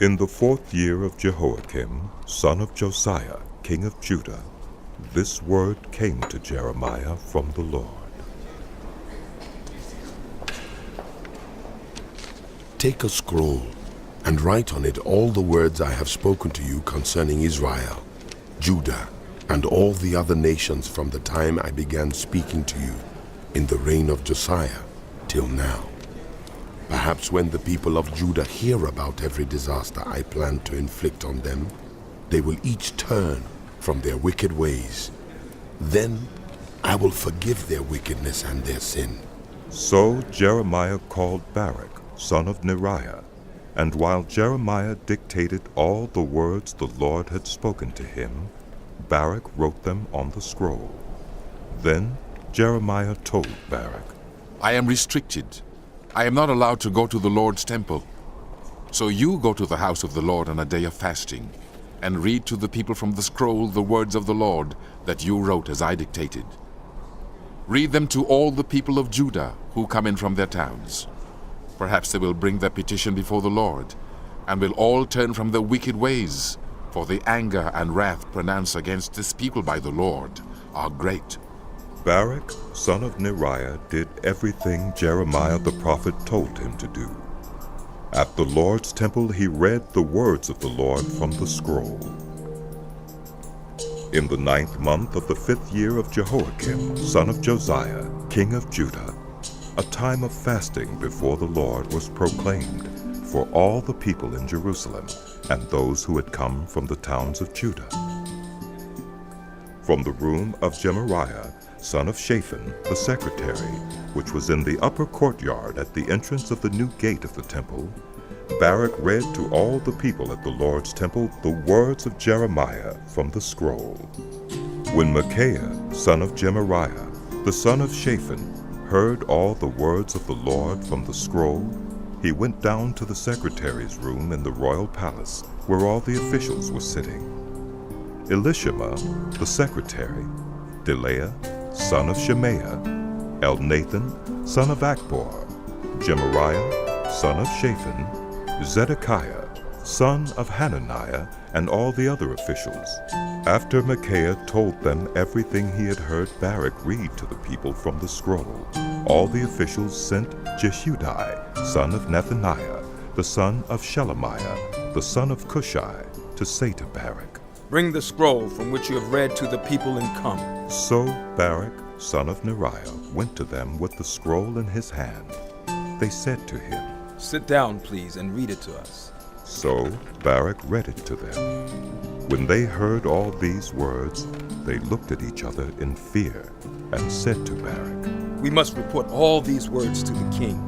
In the 4th year of Jehoiakim, son of Josiah, king of Judah, this word came to Jeremiah from the Lord. Take a scroll and write on it all the words I have spoken to you concerning Israel, Judah, and all the other nations from the time I began speaking to you in the reign of Josiah till now. Perhaps when the people of Judah hear about every disaster I plan to inflict on them, they will each turn from their wicked ways. Then I will forgive their wickedness and their sin. So Jeremiah called Baruch, son of Neriah, and while Jeremiah dictated all the words the Lord had spoken to him, Baruch wrote them on the scroll. Then Jeremiah told Baruch, I am restricted. I am not allowed to go to the Lord's temple. So you go to the house of the Lord on a day of fasting, and read to the people from the scroll the words of the Lord that you wrote as I dictated. Read them to all the people of Judah who come in from their towns. Perhaps they will bring their petition before the Lord, and will all turn from their wicked ways, for the anger and wrath pronounced against this people by the Lord are great. Baruch, son of Neriah, did everything Jeremiah the prophet told him to do. At the Lord's temple he read the words of the Lord from the scroll. In the 9th month of the 5th year of Jehoiakim, son of Josiah, king of Judah, a time of fasting before the Lord was proclaimed for all the people in Jerusalem and those who had come from the towns of Judah. From the room of Gemariah, son of Shaphan, the secretary, which was in the upper courtyard at the entrance of the new gate of the temple, Baruch read to all the people at the Lord's temple the words of Jeremiah from the scroll. When Micaiah, son of Gemariah, the son of Shaphan, heard all the words of the Lord from the scroll, he went down to the secretary's room in the royal palace, where all the officials were sitting. Elishama, the secretary, Delaiah, son of Shemaiah, Elnathan, son of Akbor, Gemariah, son of Shaphan, Zedekiah, son of Hananiah, and all the other officials. After Micaiah told them everything he had heard Baruch read to the people from the scroll, all the officials sent Jehudi, son of Nethaniah, the son of Shelemiah, the son of Cushai, to say to Baruch, Bring the scroll from which you have read to the people and come. So Baruch, son of Neriah, went to them with the scroll in his hand. They said to him, Sit down, please, and read it to us. So Baruch read it to them. When they heard all these words, they looked at each other in fear and said to Baruch, We must report all these words to the king.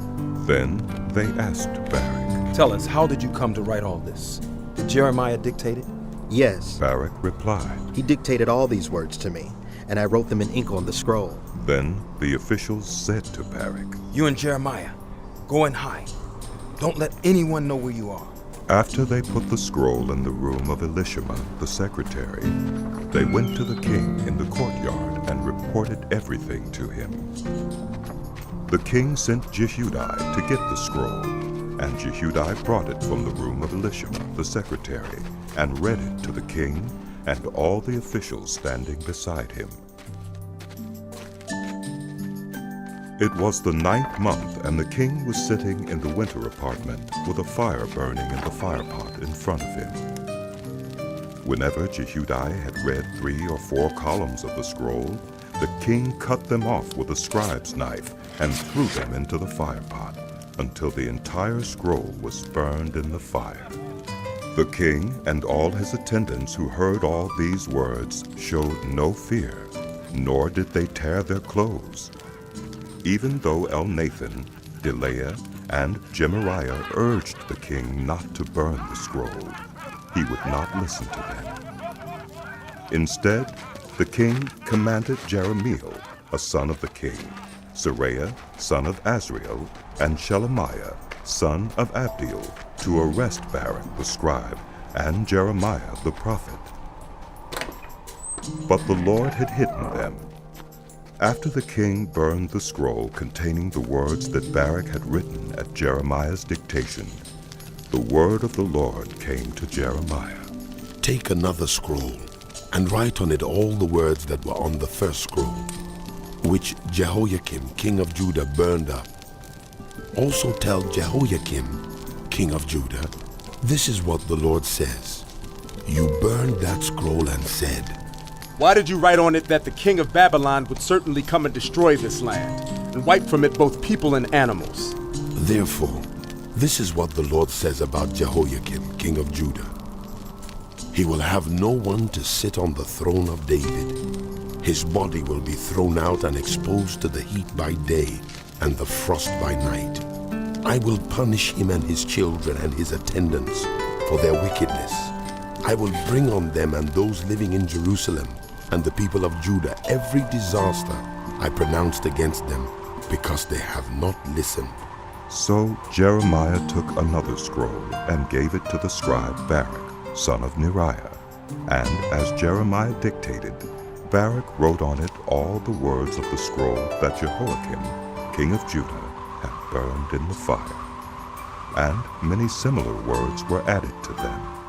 Then they asked Baruch, Tell us, how did you come to write all this? Did Jeremiah dictate it? Yes. Baruch replied. He dictated all these words to me, and I wrote them in ink on the scroll. Then the officials said to Baruch, You and Jeremiah, go and hide. Don't let anyone know where you are. After they put the scroll in the room of Elishama, the secretary, they went to the king in the courtyard and reported everything to him. The king sent Jehudi to get the scroll, and Jehudi brought it from the room of Elishama, the secretary, and read it to the king and all the officials standing beside him. It was the 9th month, and the king was sitting in the winter apartment with a fire burning in the firepot in front of him. Whenever Jehudi had read 3 or 4 columns of the scroll, the king cut them off with a scribe's knife and threw them into the firepot until the entire scroll was burned in the fire. The king and all his attendants who heard all these words showed no fear, nor did they tear their clothes. Even though Elnathan, Delaiah, and Gemariah urged the king not to burn the scroll, he would not listen to them. Instead, the king commanded Jeremiel, a son of the king, Seraiah, son of Azriel, and Shelemiah, son of Abdiel, to arrest Baruch the scribe and Jeremiah the prophet. But the Lord had hidden them. After the king burned the scroll containing the words that Baruch had written at Jeremiah's dictation, the word of the Lord came to Jeremiah. Take another scroll and write on it all the words that were on the first scroll, which Jehoiakim, king of Judah, burned up. Also tell Jehoiakim, king of Judah, this is what the Lord says. You burned that scroll and said, Why did you write on it that the king of Babylon would certainly come and destroy this land, and wipe from it both people and animals? Therefore, this is what the Lord says about Jehoiakim, king of Judah. He will have no one to sit on the throne of David. His body will be thrown out and exposed to the heat by day and the frost by night. I will punish him and his children and his attendants for their wickedness. I will bring on them and those living in Jerusalem and the people of Judah every disaster I pronounced against them, because they have not listened. So Jeremiah took another scroll and gave it to the scribe Baruch, son of Neriah. And as Jeremiah dictated, Baruch wrote on it all the words of the scroll that Jehoiakim, king of Judah, had burned in the fire. And many similar words were added to them.